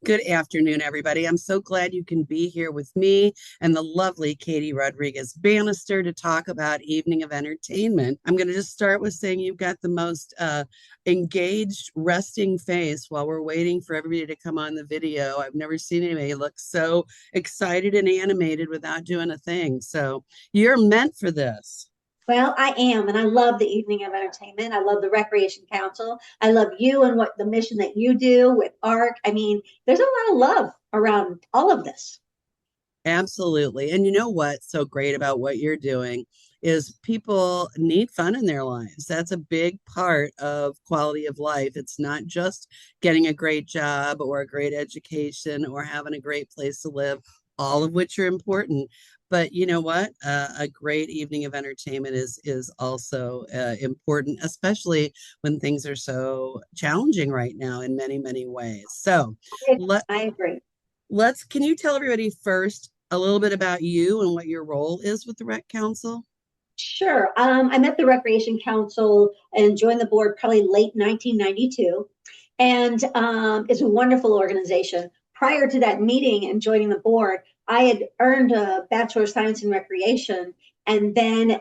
Good afternoon, everybody. I'm so glad you can be here with me and the lovely Katie Rodriguez Bannister to talk about Evening of Entertainment. I'm going to just start with saying you've got the most engaged, resting face while we're waiting for everybody to come on the video. I've never seen anybody look so excited and animated without doing a thing. So you're meant for this. Well, I am, and I love the evening of entertainment. I love the Recreation Council. I love you and what the mission that you do with ARC. I mean, there's a lot of love around all of this. Absolutely. And you know what's so great about what you're doing is people need fun in their lives. That's a big part of quality of life. It's not just getting a great job or a great education or having a great place to live, all of which are important. But you know what? A great evening of entertainment is also important, especially when things are so challenging right now in many, many ways. So let I agree. can you tell everybody first a little bit about you and what your role is with the Rec Council? Sure. I met the Recreation Council and joined the board probably late 1992. And it's a wonderful organization. Prior to that meeting and joining the board, I had earned a Bachelor of Science in Recreation and then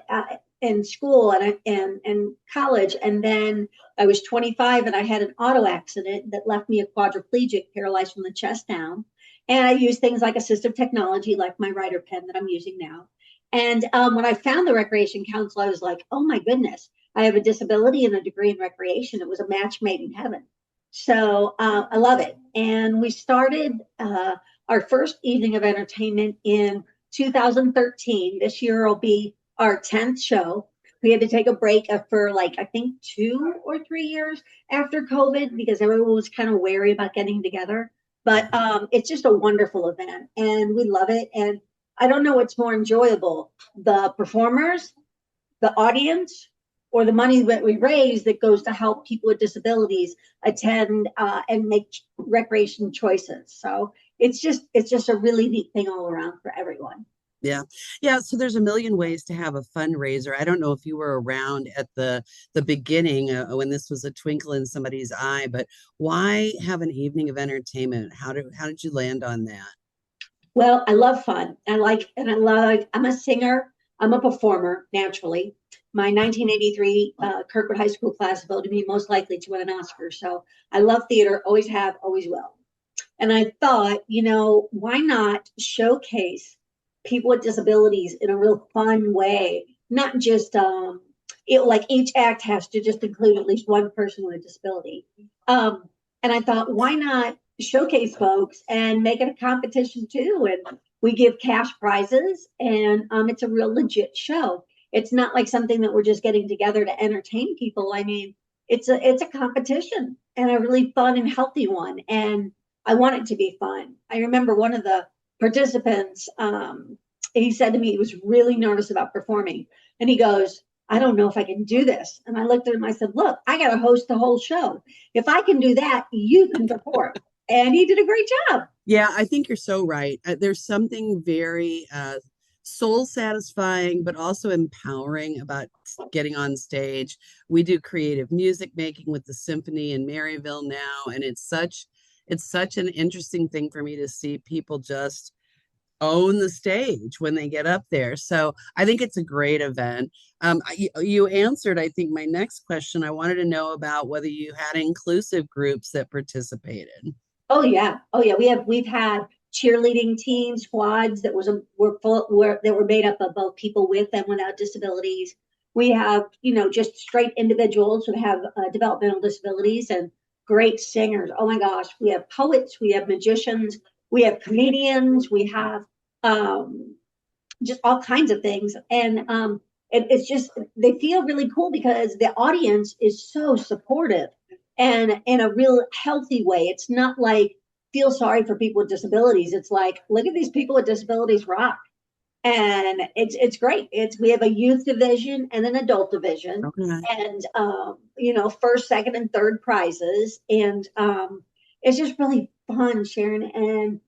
in school and college. And then I was 25 and I had an auto accident that left me a quadriplegic, paralyzed from the chest down. And I used things like assistive technology, like my writer pen that I'm using now. And when I found the Recreation Council, I was like, oh my goodness, I have a disability and a degree in recreation. It was a match made in heaven. So I love it. And we started our first evening of entertainment in 2013. This year will be our 10th show. We had to take a break for like, I think 2 or 3 years after COVID because everyone was kind of wary about getting together. But it's just a wonderful event and we love it. And I don't know what's more enjoyable, the performers, the audience, or the money that we raise that goes to help people with disabilities attend and make recreation choices. So it's just a really neat thing all around for everyone. Yeah. Yeah, so there's a million ways to have a fundraiser. I don't know if you were around at the beginning when this was a twinkle in somebody's eye, but why have an evening of entertainment? How did you land on that? Well, I love fun. I'm a singer. I'm a performer naturally. My 1983 Kirkwood High School class voted me most likely to win an Oscar. So I love theater, always have, always will. And I thought, why not showcase people with disabilities in a real fun way? Not just like each act has to just include at least one person with a disability. Um, and I thought, why not showcase folks and make it a competition too? And we give cash prizes, and it's a real legit show. It's not like something that we're just getting together to entertain people. I mean, it's a competition and a really fun and healthy one. And I want it to be fun. I remember one of the participants, he said to me he was really nervous about performing. And he goes, I don't know if I can do this. And I looked at him, I said, look, I got to host the whole show. If I can do that, you can perform. And he did a great job. Yeah, I think you're so right. There's something very soul satisfying, but also empowering about getting on stage. We do creative music making with the symphony in Maryville now, and it's such an interesting thing for me to see people just own the stage when they get up there. So I think it's a great event. You answered, I think, my next question. I wanted to know about whether you had inclusive groups that participated. Oh yeah. Oh yeah. We've had cheerleading teams, squads that that were made up of both people with and without disabilities. We have, just straight individuals who have developmental disabilities and great singers. Oh my gosh. We have poets, we have magicians, we have comedians, we have um, just all kinds of things. And it's just, they feel really cool because the audience is so supportive and in a real healthy way. It's not like feel sorry for people with disabilities. It's like, look at these people with disabilities rock. And it's great. We have a youth division and an adult division, Okay. and first, second, and third prizes, and it's just really fun, Sharon. And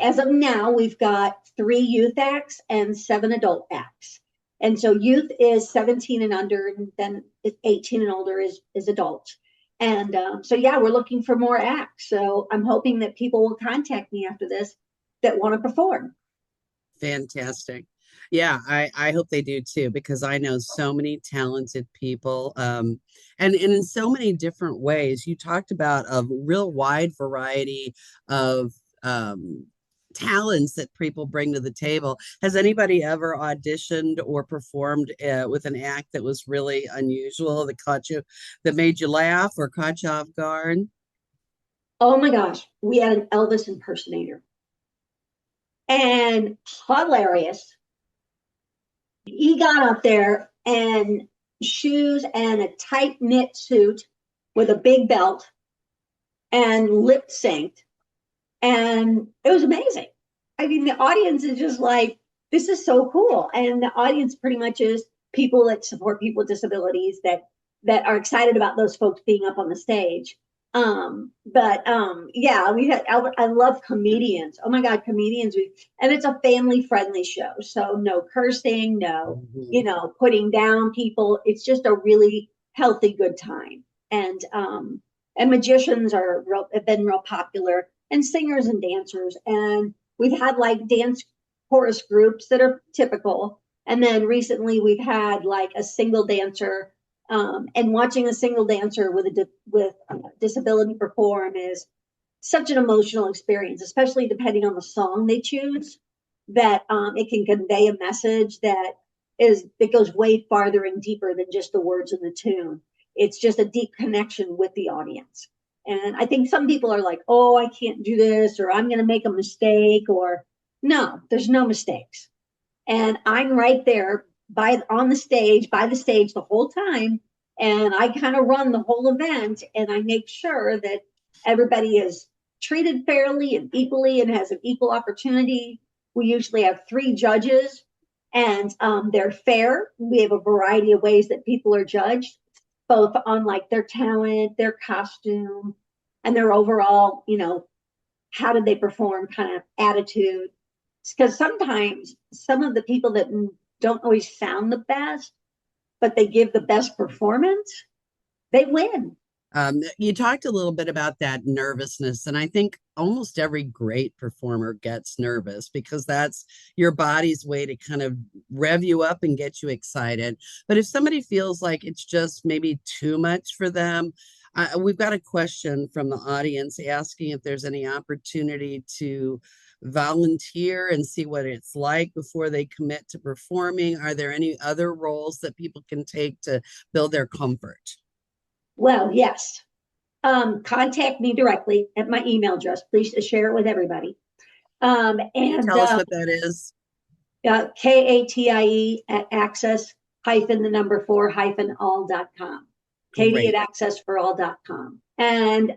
as of now, we've got 3 youth acts and 7 adult acts. And so youth is 17 and under, and then 18 and older is adult. And so, yeah, we're looking for more acts. So I'm hoping that people will contact me after this that want to perform. Fantastic. Yeah, I hope they do too, because I know so many talented people, and in so many different ways. You talked about a real wide variety of talents that people bring to the table. Has anybody ever auditioned or performed with an act that was really unusual, that caught you, that made you laugh or caught you off guard? Oh my gosh, we had an Elvis impersonator and hilarious. He got up there and shoes and a tight knit suit with a big belt and lip synced. And it was amazing. I mean, the audience is just like, this is so cool. And the audience pretty much is people that support people with disabilities that are excited about those folks being up on the stage. Yeah, we had I love comedians. Oh my God, comedians. And it's a family friendly show. So no cursing, no, Mhm. putting down people. It's just a really healthy, good time. And magicians have been real popular, and singers and dancers. And we've had like dance chorus groups that are typical. And then recently we've had like a single dancer, and watching a single dancer with a disability perform is such an emotional experience, especially depending on the song they choose. That it can convey a message that goes way farther and deeper than just the words and the tune. It's just a deep connection with the audience. And I think some people are like, "Oh, I can't do this," or "I'm going to make a mistake," or no, there's no mistakes. And I'm right there on the stage, by the stage the whole time. And I kind of run the whole event, and I make sure that everybody is treated fairly and equally and has an equal opportunity. We usually have three judges, and they're fair. We have a variety of ways that people are judged, both on like their talent, their costume, and their overall, how did they perform kind of attitude. Because sometimes some of the people that don't always sound the best, but they give the best performance, they win. You talked a little bit about that nervousness, and I think almost every great performer gets nervous because that's your body's way to kind of rev you up and get you excited. But if somebody feels like it's just maybe too much for them, we've got a question from the audience asking if there's any opportunity to volunteer and see what it's like before they commit to performing. Are there any other roles that people can take to build their comfort? Well, yes. Contact me directly at my email address. Please share it with everybody. Can you And tell us what that is? KATIE at access hyphen the number 4 hyphen all.com. Katie at Great. accessforall.com. And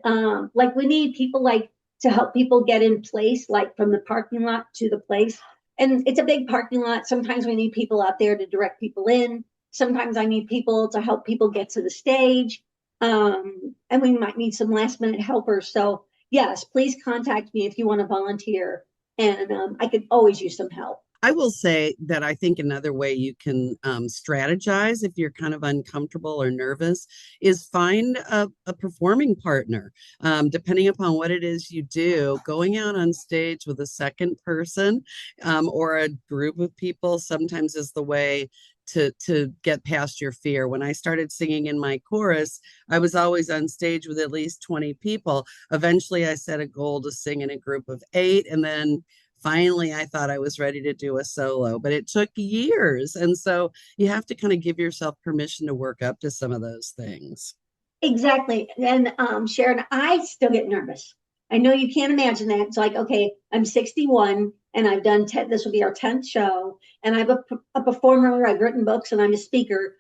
like we need people like to help people get in place, like from the parking lot to the place. And it's a big parking lot. Sometimes we need people out there to direct people in. Sometimes I need people to help people get to the stage. And we might need some last minute helpers. So yes, please contact me if you want to volunteer. And I could always use some help. I will say that I think another way you can strategize if you're kind of uncomfortable or nervous is find a performing partner. Depending upon what it is you do, going out on stage with a second person or a group of people sometimes is the way to get past your fear. When I started singing in my chorus, I was always on stage with at least 20 people. Eventually, I set a goal to sing in a group of 8, and then finally I thought I was ready to do a solo, but it took years. And so you have to kind of give yourself permission to work up to some of those things. Exactly. And Sharon, I still get nervous. I know you can't imagine that. It's like, okay, I'm 61 and I've done 10, this will be our 10th show. And I'm a performer, I've written books, and I'm a speaker.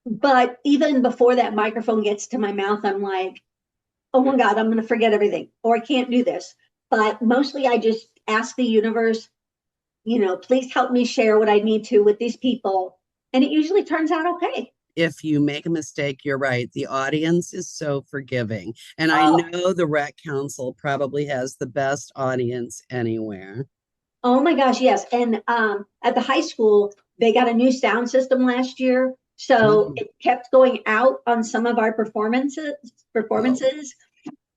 But even before that microphone gets to my mouth, I'm like, oh my God, I'm going to forget everything, or I can't do this. But mostly I just ask the universe, please help me share what I need to with these people. And it usually turns out okay. If you make a mistake, you're right. The audience is so forgiving. And I Oh, know the Rec Council probably has the best audience anywhere. oh my gosh, yes. And at the high school, they got a new sound system last year. So Mhm. it kept going out on some of our performances,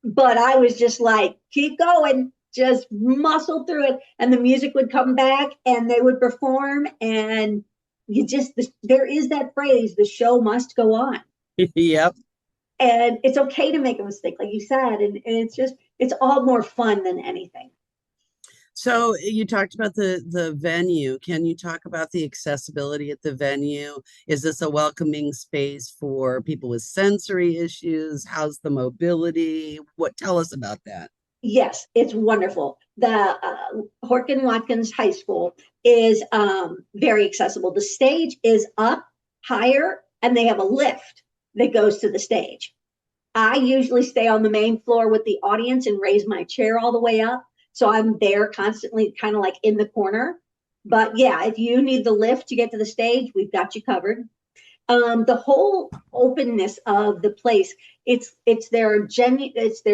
but I was just like, keep going, just muscle through it. And the music would come back and they would perform. And there is that phrase, the show must go on. Yep. And it's okay to make a mistake, like you said. And it's all more fun than anything. So you talked about the venue. Can you talk about the accessibility at the venue? Is this a welcoming space for people with sensory issues? How's the mobility? What tell us about that? Yes, it's wonderful. The Horkin Watkins High School is very accessible. The stage is up higher and they have a lift that goes to the stage. I usually stay on the main floor with the audience and raise my chair all the way up. So I'm there constantly, kind of like in the corner. But yeah, if you need the lift to get to the stage, we've got you covered. The whole openness of the place, it's their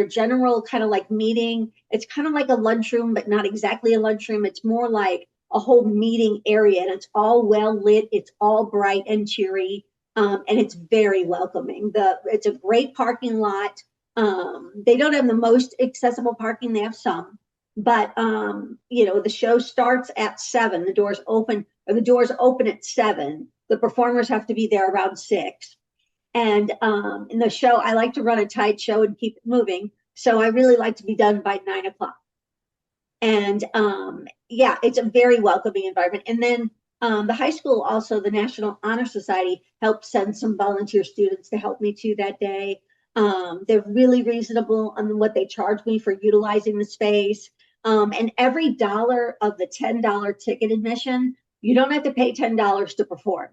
general kind of like meeting. It's kind of like a lunchroom, but not exactly a lunchroom. It's more like a whole meeting area, and it's all well lit. It's all bright and cheery, and it's very welcoming. It's a great parking lot. They don't have the most accessible parking. They have some, but the show starts at 7. The doors open at 7. The performers have to be there around 6. And in the show, I like to run a tight show and keep it moving. So I really like to be done by 9 o'clock. And yeah, it's a very welcoming environment. And then the high school, also the National Honor Society, helped send some volunteer students to help me too that day. They're really reasonable on what they charge me for utilizing the space. And every dollar of the $10 ticket admission, you don't have to pay $10 to perform.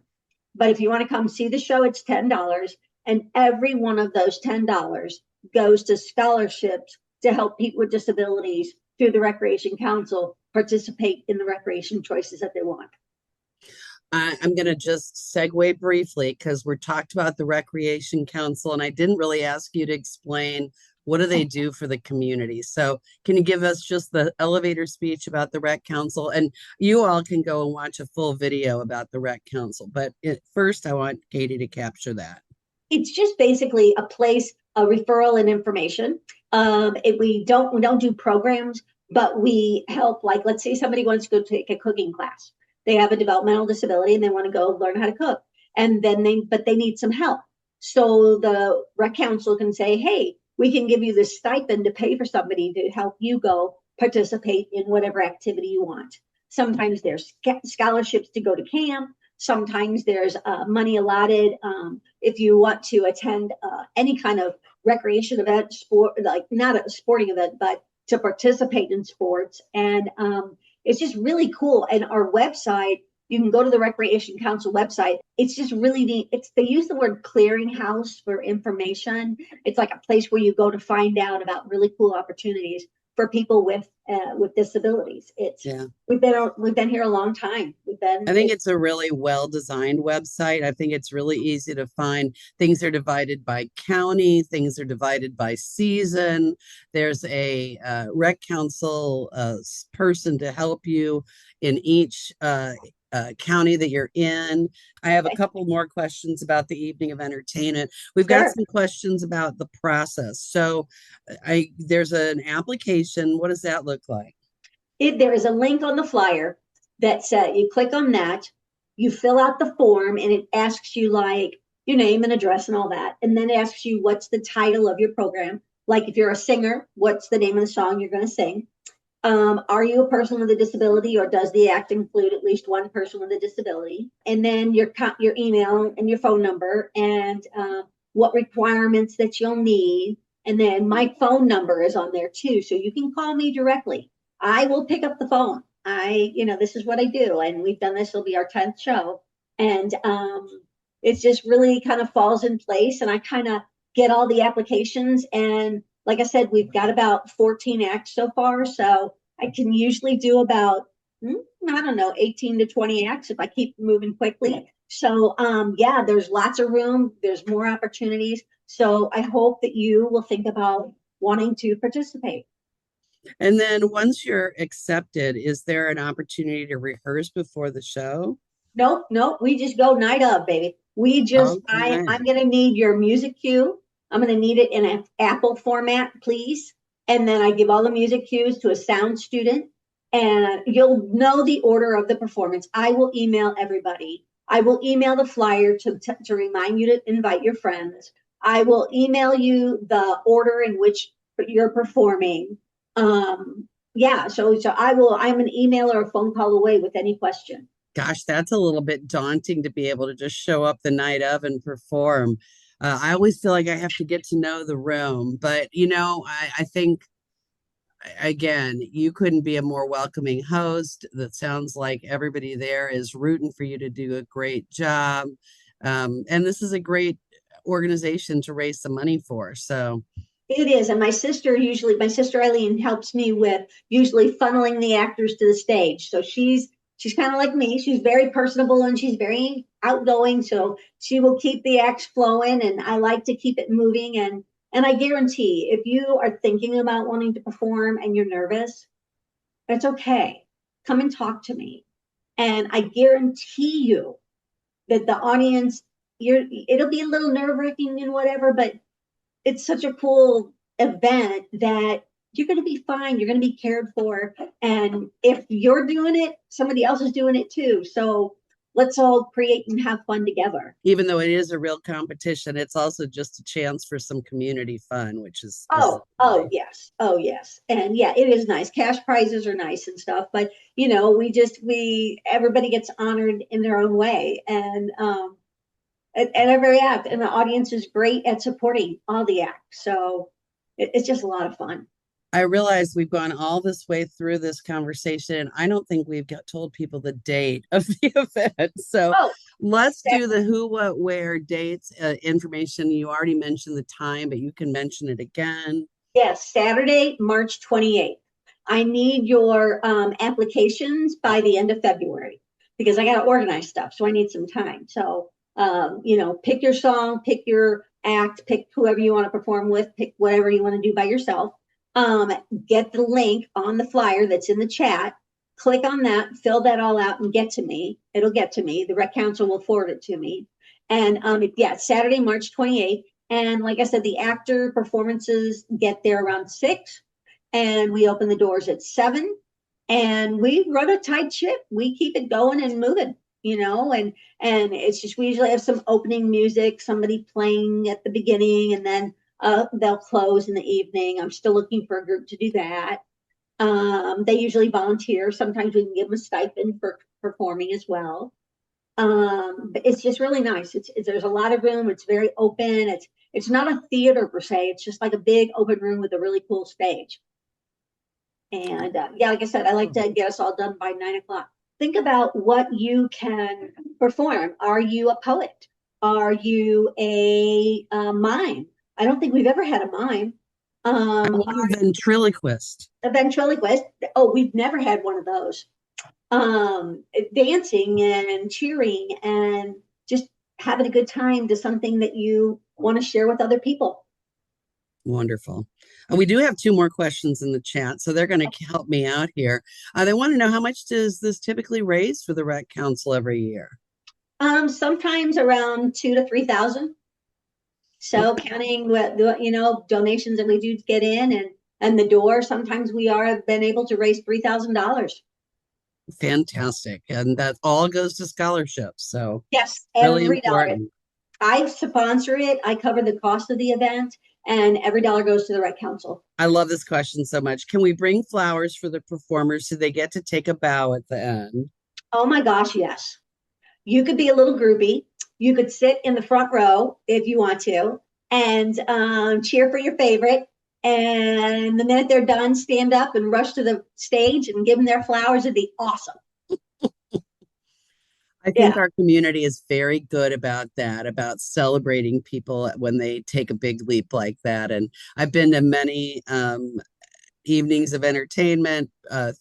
But if you want to come see the show, it's $10. And every one of those $10 goes to scholarships to help people with disabilities through the Recreation Council participate in the recreation choices that they want. I'm going to just segue briefly because we're talked about the Recreation Council, and I didn't really ask you to explain what do they do for the community. So can you give us just the elevator speech about the Rec Council? And you all can go and watch a full video about the Rec Council. But first, I want Katie to capture that. It's just basically a place, a referral and information. We don't do programs, but we help. Like, let's say somebody wants to go take a cooking class. They have a developmental disability and they want to go learn how to cook, and then they need some help. So the rec council can say, hey, we can give you this stipend to pay for somebody to help you go participate in whatever activity you want. Sometimes there's scholarships to go to camp. Sometimes there's money allotted if you want to attend any kind of recreation event, sport, like not a sporting event, but to participate in sports. And it's just really cool. And our website, you can go to the Recreation Council website. It's just really neat. They use the word clearinghouse for information. It's like a place where you go to find out about really cool opportunities for people with disabilities. Yeah. We've been here a long time. I think it's a really well-designed website. I think it's really easy to find. Things are divided by county, things are divided by season. There's a rec council person to help you in each county that you're in. I have a couple more questions about the evening of entertainment. We've got Sure. some questions about the process. So there's an application. What does that look like? There is a link on the flyer that said you click on that, you fill out the form, and it asks you like your name and address and all that, and then it asks you what's the title of your program. Like if you're a singer, what's the name of the song you're going to sing? Are you a person with a disability, or does the act include at least one person with a disability? And then your email and your phone number, and what requirements that you'll need. And then my phone number is on there too, so you can call me directly. I will pick up the phone. This is what I do, and we've done this. Will be our 10th show, and it's just really kind of falls in place. And I kind of get all the applications, and like I said, we've got about 14 acts so far, so I can usually do about I don't know, 18 to 20 acts if I keep moving quickly. So yeah, there's lots of room. There's more opportunities. So I hope that you will think about wanting to participate. And then once you're accepted, is there an opportunity to rehearse before the show? Nope, nope. We just go night of, baby. Okay. I'm going to need your music cue. I'm going to need it in an Apple format, please. And then I give all the music cues to a sound student, and you'll know the order of the performance. I will email everybody. I will email the flyer to remind you to invite your friends. I will email you the order in which you're performing. Yeah, so I'm an email or a phone call away with any question. Gosh, that's a little bit daunting to be able to just show up the night of and perform. I always feel like I have to get to know the room, but I think again, you couldn't be a more welcoming host. That sounds like everybody there is rooting for you to do a great job. And this is a great organization to raise some money for. So, It is, and my sister Eileen helps me with usually funneling the actors to the stage. So she's kind of like me. She's very personable and she's very outgoing. So she will keep the acts flowing, and I like to keep it moving. And I guarantee, if you are thinking about wanting to perform and you're nervous, it's okay. Come and talk to me, and I guarantee you that the audience, it'll be a little nerve wracking and whatever, but it's such a cool event that you're going to be fine. You're going to be cared for. And if you're doing it, somebody else is doing it too. So let's all create and have fun together. even though it is a real competition, it's also just a chance for some community fun, which is Oh nice. yes. Oh yes. And yeah, it is nice. Cash prizes are nice and stuff, but everybody gets honored in their own way. And at every act, and the audience is great at supporting all the acts. So it's just a lot of fun. I realize we've gone all this way through this conversation, and I don't think we've got told people the date of the event. So Oh, let's do the who, what, where, dates, information. You already mentioned the time, but you can mention it again. yes, Saturday, March 28th. I need your applications by the end of February because I got to organize stuff. So I need some time. So, pick your song, pick your act, pick whoever you want to perform with, pick whatever you want to do by yourself. Um, get the link on the flyer that's in the chat. Click on that, fill that all out, and get to me. It'll get to me. The rec council will forward it to me. And yeah, Saturday, March 28th. And like I said, the actor performances get there around 6, and we open the doors at 7. And we run a tight ship. We keep it going and moving, and it's just we usually have some opening music, somebody playing at the beginning, and then they'll close in the evening. I'm still looking for a group to do that. They usually volunteer. Sometimes we can give them a stipend for performing as well. But it's just really nice. There's a lot of room. It's very open. It's not a theater per se. It's just like a big open room with a really cool stage. And yeah, like I said, I like to get us all done by 9 o'clock. Think about what you can perform. Are you a poet? Are you a mime? I don't think we've ever had a mime. I'm a ventriloquist. A ventriloquist. Oh, we've never had one of those. Dancing and cheering and just having a good time to something that you want to share with other people. Wonderful. We do have two more questions in the chat, so they're going to help me out here. They want to know, how much does this typically raise for the Rec Council every year? Sometimes around 2 to 3 thousand. So counting what donations that we do get in and the door, sometimes we have been able to raise $3,000. Fantastic. And that all goes to scholarships. So Yes, really every dollar. important. I sponsor it. I cover the cost of the event, and every dollar goes to the Rec Council. I love this question so much. Can we bring flowers for the performers so they get to take a bow at the end? Oh my gosh, yes. You could be a little groupie. You could sit in the front row if you want to and cheer for your favorite. And the minute they're done, stand up and rush to the stage and give them their flowers. It'd be awesome. I think Yeah. our community is very good about that, about celebrating people when they take a big leap like that. And I've been to many evenings of entertainment,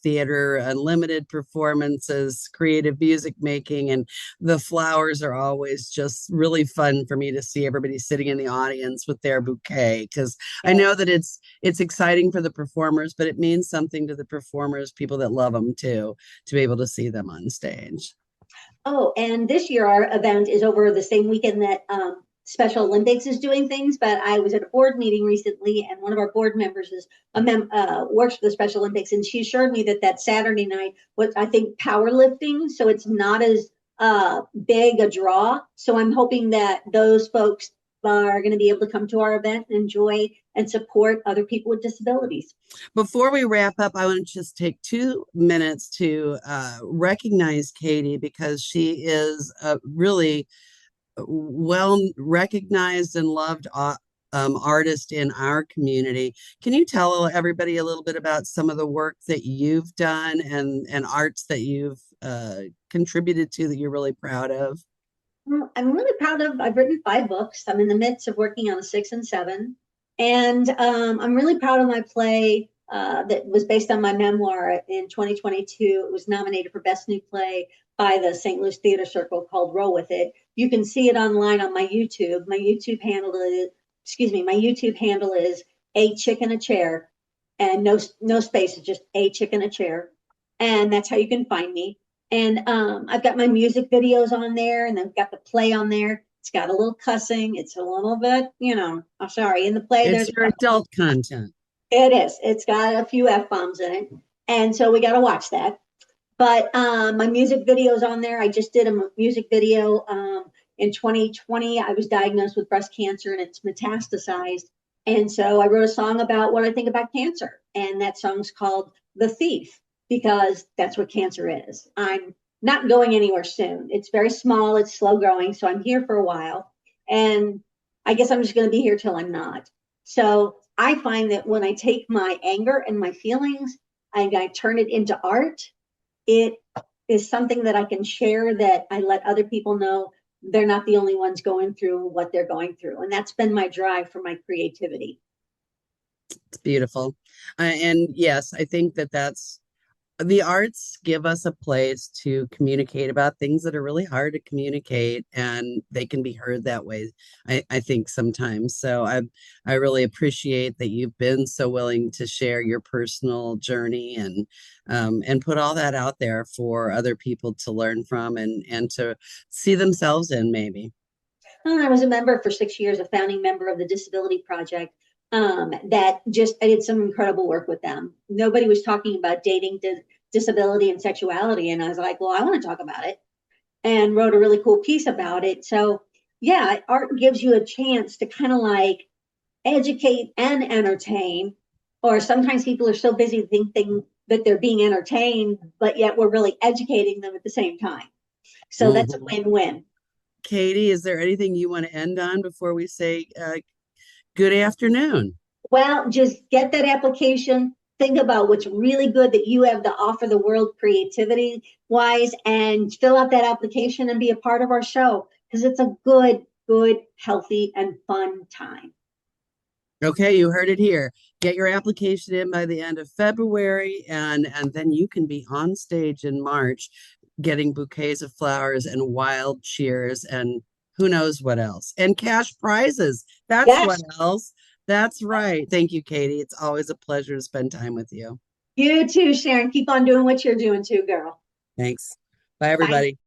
theater, unlimited performances, creative music making, and the flowers are always just really fun for me to see everybody sitting in the audience with their bouquet, because I know that it's exciting for the performers, but it means something to the performers, people that love them too, to be able to see them on stage. Oh, and this year our event is over the same weekend that Special Olympics is doing things. But I was at a board meeting recently, and one of our board members is works for the Special Olympics, and she assured me that that Saturday night was, I think, powerlifting, so it's not as big a draw. So I'm hoping that those folks are going to be able to come to our event and enjoy and support other people with disabilities. Before we wrap up, I want to just take 2 minutes to recognize Katie because she is a really well recognized and loved artist in our community. Can you tell everybody a little bit about some of the work that you've done and arts that you've contributed to that you're really proud of? Well, I'm really proud of. I've written 5 books. I'm in the midst of working on 6 and 7, and I'm really proud of my play that was based on my memoir in 2022. It was nominated for Best New Play by the St. Louis Theater Circle, called Roll With It. You can see it online on my YouTube. My YouTube handle is A Chick in a Chair, and no space. It's just A Chick in a Chair, and that's how you can find me. And I've got my music videos on there, and I've got the play on there. It's got a little cussing. It's a little bit, I'm sorry. In the play, It's there's your adult content. it is. It's got a few F bombs in it, and so we got to watch that. But my music videos on there. I just did a music video in 2020. I was diagnosed with breast cancer, and it's metastasized. And so I wrote a song about what I think about cancer, and that song's called "The Thief," because that's what cancer is. I'm not going anywhere soon. It's very small. It's slow growing, so I'm here for a while, and I guess I'm just going to be here till I'm not. So I find that when I take my anger and my feelings and I turn it into art, it is something that I can share, that I let other people know they're not the only ones going through what they're going through. And that's been my drive for my creativity. It's beautiful. And yes, I think that that's the arts give us a place to communicate about things that are really hard to communicate, and they can be heard that way. I think sometimes. So I really appreciate that you've been so willing to share your personal journey and put all that out there for other people to learn from and to see themselves in maybe. I was a member for 6 years, a founding member of the Disability Project. That just I did some incredible work with them. Nobody was talking about dating, disability, and sexuality, and I was like, well, I want to talk about it, and wrote a really cool piece about it. So yeah, art gives you a chance to kind of like educate and entertain. Or sometimes people are so busy thinking that they're being entertained, but yet we're really educating them at the same time. So that's a Mhm. win-win. Katie, is there anything you want to end on before we say good afternoon? Well, just get that application. Think about what's really good that you have to offer the world creativity wise, and fill out that application and be a part of our show, because it's a good, healthy, and fun time. Okay, you heard it here. Get your application in by the end of February, and then you can be on stage in March getting bouquets of flowers and wild cheers and who knows what else. And cash prizes. That's what Yes, else. That's right. Thank you, Katie. It's always a pleasure to spend time with you. you too, Sharon. Keep on doing what you're doing too, girl. Thanks. Bye, Bye. everybody.